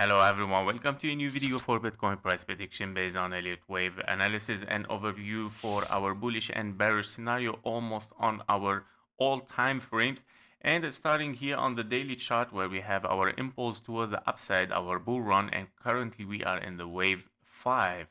Hello everyone, welcome to a new video for Bitcoin price prediction based on Elliott wave analysis and overview for our bullish and bearish scenario almost on our all time frames. And starting here on the daily chart where we have our impulse toward the upside, our bull run, and currently we are in the wave 5.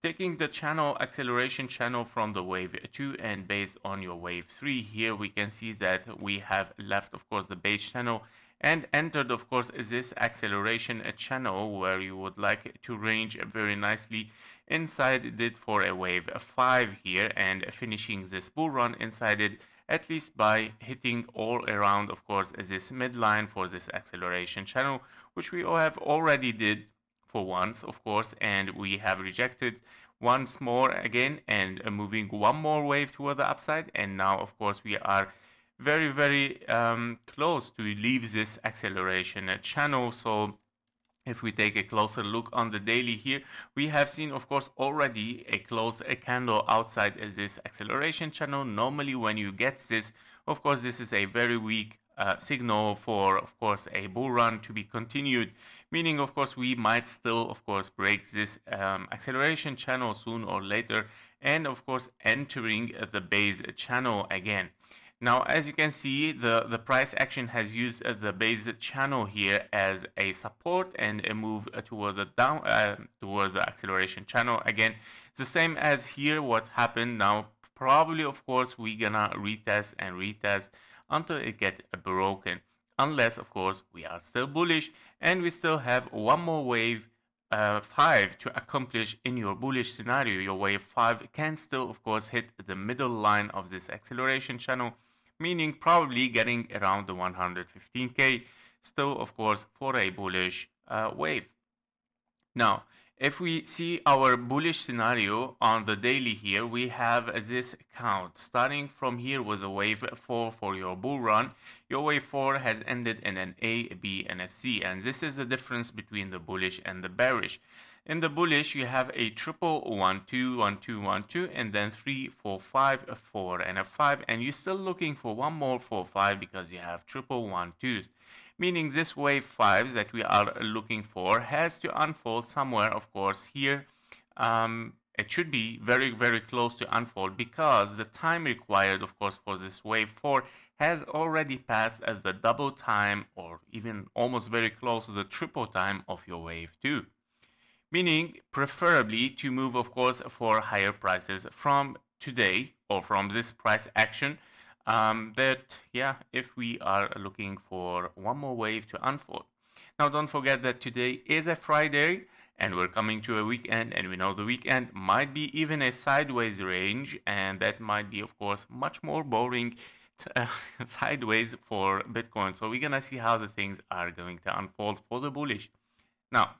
Taking the channel acceleration channel from the wave 2 and based on your wave 3 here we can see that we have left of course the base channel and entered of course this acceleration channel where you would like to range very nicely inside it for a wave 5 here and finishing this bull run inside it at least by hitting all around of course this midline for this acceleration channel, which we all have already did for once of course, and we have rejected once more again and moving one more wave toward the upside, and now of course we are very close to leave this acceleration channel. So if we take a closer look on the daily here, we have seen of course already a candle outside this acceleration channel. Normally when you get this, of course this is a very weak signal for of course a bull run to be continued, meaning of course we might still of course break this acceleration channel soon or later and of course entering the base channel again. Now, as you can see, the price action has used the base channel here as a support and a move toward the toward the acceleration channel. Again, it's the same as here. What happened now? Probably, of course, we're gonna retest and retest until it get broken. Unless, of course, we are still bullish and we still have one more wave 5 to accomplish in your bullish scenario. Your wave 5 can still, of course, hit the middle line of this acceleration channel, meaning probably getting around the 115k still of course for a bullish wave. Now if we see our bullish scenario on the daily here, we have this count starting from here with a wave 4 for your bull run. Your wave 4 has ended in an A, B and a C, and this is the difference between the bullish and the bearish. In the bullish, you have a triple 1 2 1 2 1 2 and then 3 4 5 a 4 and a 5, and you're still looking for one more 4 5 because you have triple 1 2s, meaning this wave 5 that we are looking for has to unfold somewhere of course here. It should be very close to unfold because the time required of course for this wave 4 has already passed at the double time or even almost very close to the triple time of your wave 2, meaning preferably to move of course for higher prices from today or from this price action. That yeah, if we are looking for one more wave to unfold. Now don't forget that today is a Friday and we're coming to a weekend, and we know the weekend might be even a sideways range, and that might be of course much more boring sideways for Bitcoin. So we're gonna see how the things are going to unfold for the bullish. Now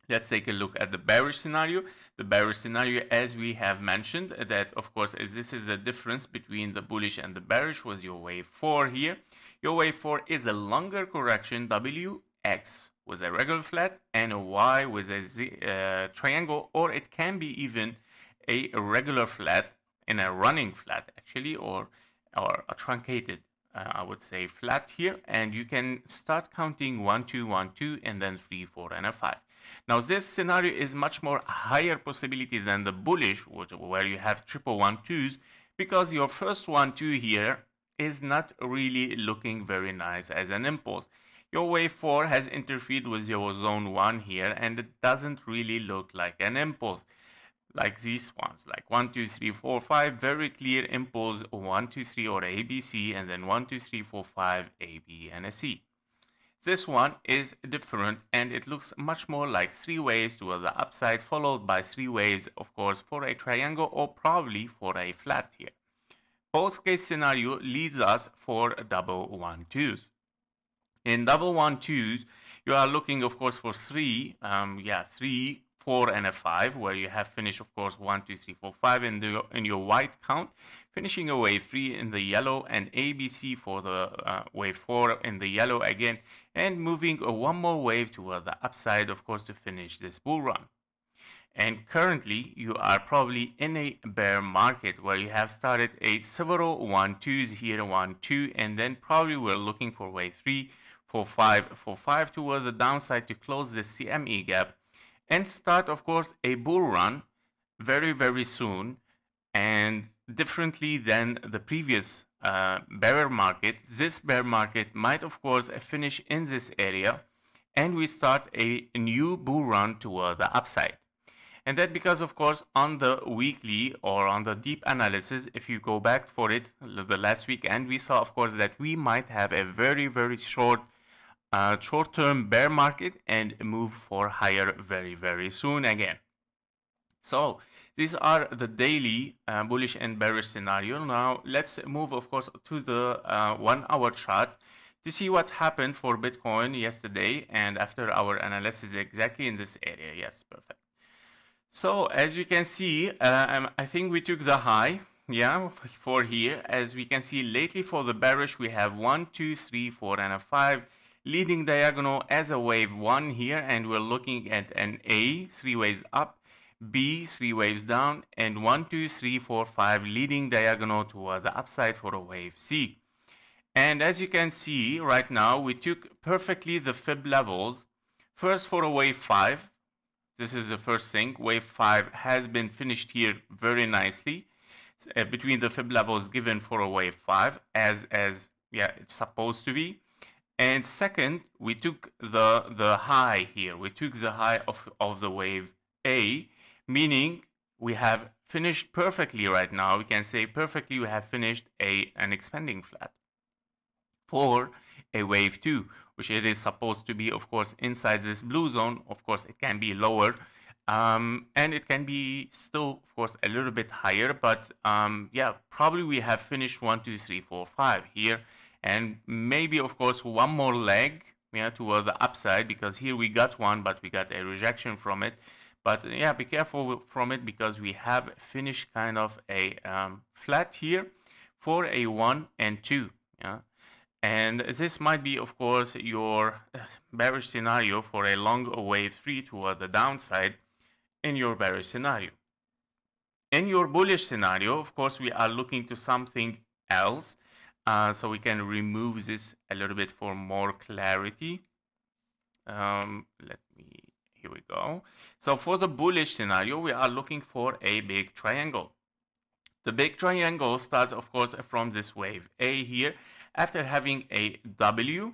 let's take a look at the bearish scenario. The bearish scenario, as we have mentioned, that of course this is the difference between the bullish and the bearish was your wave 4 here. Your wave 4 is a longer correction, WX with a regular flat and a Y with a triangle, or it can be even a regular flat in a running flat actually, or a truncated I would say flat here, and you can start counting 1 2 1 2 and then 3 4 and a 5. Now this scenario is much more higher possibility than the bullish, where you have triple 1 2s, because your first 1 2 here is not really looking very nice as an impulse. Your wave 4 has interfered with your zone 1 here, and it doesn't really look like an impulse like these ones, like 1 2 3 4 5, very clear impulse 1 2 3 or ABC, and then 1 2 3 4 5 A, B and a C. This one is different, and it looks much more like 3 waves to the upside, followed by 3 waves of course for a triangle or probably for a flat here. Both case scenario leads us for double 1 2s. In double 1 2s, you are looking of course for 3 4 and a 5, where you have finished of course 1 2 3 4 5 in your white count, finishing a wave 3 in the yellow, and ABC for the wave 4 in the yellow again, and moving one more wave toward the upside of course to finish this bull run. And currently you are probably in a bear market where you have started a several 1-2s here, 1-2, and then probably we're looking for wave 3, 4-5 towards the downside to close the CME gap and start, of course, a bull run very, very soon. And differently than the previous bear market, this bear market might, of course, finish in this area and we start a new bull run toward the upside. And that because, of course, on the weekly or on the deep analysis, if you go back for it the last weekend, we saw, of course, that we might have a very, very short-term bear market and move for higher very, very soon again. So these are the daily bullish and bearish scenario. Now let's move, of course, to the 1 hour chart to see what happened for Bitcoin yesterday and after our analysis exactly in this area. Yes, perfect. So as you can see, I think we took the high, yeah, for here. As we can see lately for the bearish, we have 1, 2, 3, 4, and a 5 leading diagonal as a wave 1 here, and we're looking at an A, 3 waves up, B, 3 waves down, and 1, 2, 3, 4, 5 leading diagonal toward the upside for a wave C. And as you can see right now, we took perfectly the fib levels. First for a wave 5. This is the first thing. Wave 5 has been finished here very nicely between the fib levels given for a wave 5 as yeah, it's supposed to be. And second, we took the high here. We took the high of the wave A, meaning we have finished perfectly right now. We can say perfectly we have finished an expanding flat for a wave 2, which it is supposed to be, of course, inside this blue zone. Of course, it can be lower, and it can be still, of course, a little bit higher. But yeah, probably we have finished 1, 2, 3, 4, 5 here, and maybe, of course, one more leg, yeah, toward the upside, because here we got one, but we got a rejection from it. But yeah, be careful from it because we have finished kind of a flat here for a 1 and 2. Yeah. And this might be, of course, your bearish scenario for a long wave 3 toward the downside in your bearish scenario. In your bullish scenario, of course, we are looking to something else. So we can remove this a little bit for more clarity. Here we go. So for the bullish scenario, we are looking for a big triangle. The big triangle starts, of course, from this wave A here. After having a W,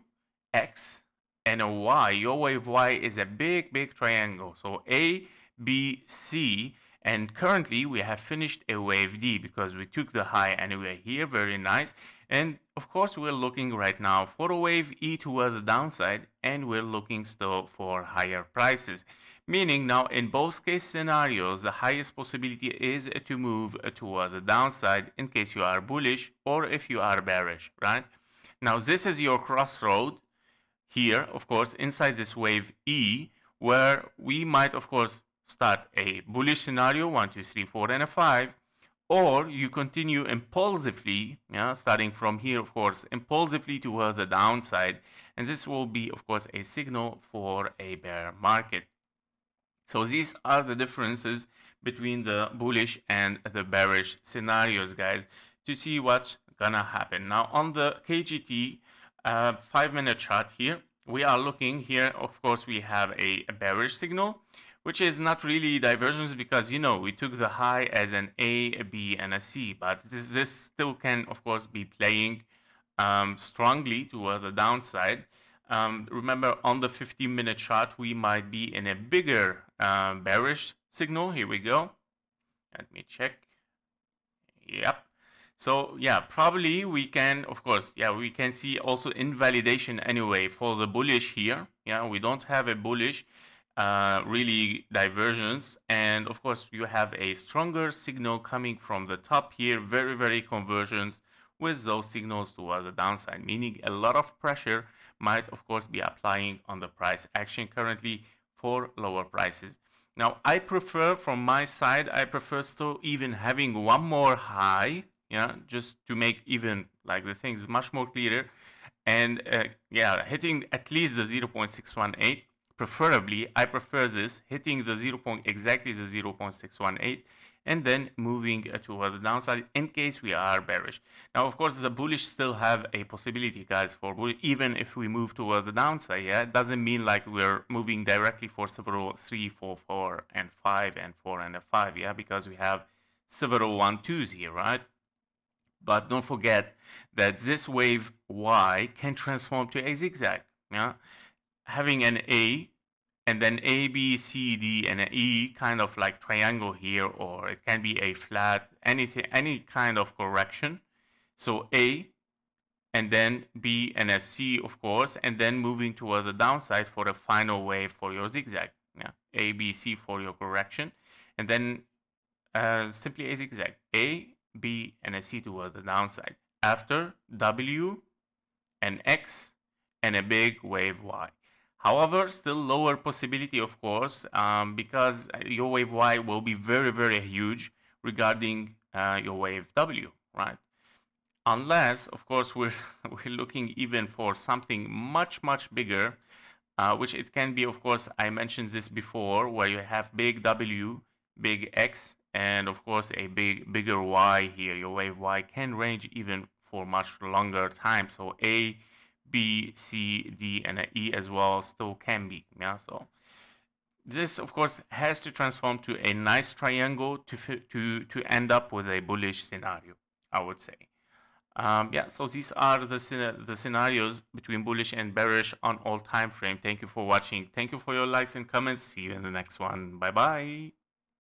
X, and a Y, your wave Y is a big, big triangle. So A, B, C, and currently we have finished a wave D because we took the high and we're here, very nice. And of course, we're looking right now for a wave E toward the downside, and we're looking still for higher prices. Meaning now in both case scenarios, the highest possibility is to move toward the downside in case you are bullish or if you are bearish, right? Now this is your crossroad here, of course, inside this wave E, where we might, of course, start a bullish scenario, 1, 2, 3, 4, and a 5, or you continue impulsively, yeah, starting from here, of course, impulsively toward the downside, and this will be, of course, a signal for a bear market. So these are the differences between the bullish and the bearish scenarios, guys, to see what's gonna happen. Now on the KGT 5-minute chart here, we are looking here, of course, we have a bearish signal, which is not really divergence because, you know, we took the high as an A, a B, and a C, but this still can, of course, be playing strongly toward the downside. Remember, on the 15-minute chart, we might be in a bigger bearish signal. Here we go. Let me check. Yep. So yeah, probably we can, of course, yeah, we can see also invalidation anyway for the bullish here. Yeah, we don't have a bullish really divergence, and of course you have a stronger signal coming from the top here, very, very convergence with those signals toward the downside, meaning a lot of pressure might, of course, be applying on the price action currently for lower prices. Now, I prefer, from my side, I prefer still even having one more high, yeah, just to make even like the things much more clearer, and yeah, hitting at least the 0.618, preferably, I prefer this hitting the exactly the 0.618 and then moving toward the downside in case we are bearish. Now, of course, the bullish still have a possibility, guys, for bullish, even if we move toward the downside. Yeah, it doesn't mean like we're moving directly for several 3, 4, 4, and 5, and 4 and a 5. Yeah, because we have several 1-2s here, right? But don't forget that this wave Y can transform to a zigzag. Yeah, having an A and then A, B, C, D, and an E kind of like triangle here, or it can be a flat, anything, any kind of correction. So A and then B and a C, of course, and then moving toward the downside for the final wave for your zigzag. Yeah, A, B, C for your correction, and then simply a zigzag. A, B, and a C toward the downside. After W, an X, and a big wave Y. However, still lower possibility, of course, because your wave Y will be very, very huge regarding your wave W, right? Unless, of course, we're looking even for something much, much bigger, which it can be, of course, I mentioned this before, where you have big W, big X, and of course a bigger Y here. Your wave Y can range even for much longer time. So A, B, C, D, and a E as well still can be. Yeah. So this, of course, has to transform to a nice triangle to end up with a bullish scenario, I would say. Yeah, so these are the scenarios between bullish and bearish on all time frame. Thank you for watching. Thank you for your likes and comments. See you in the next one. Bye bye.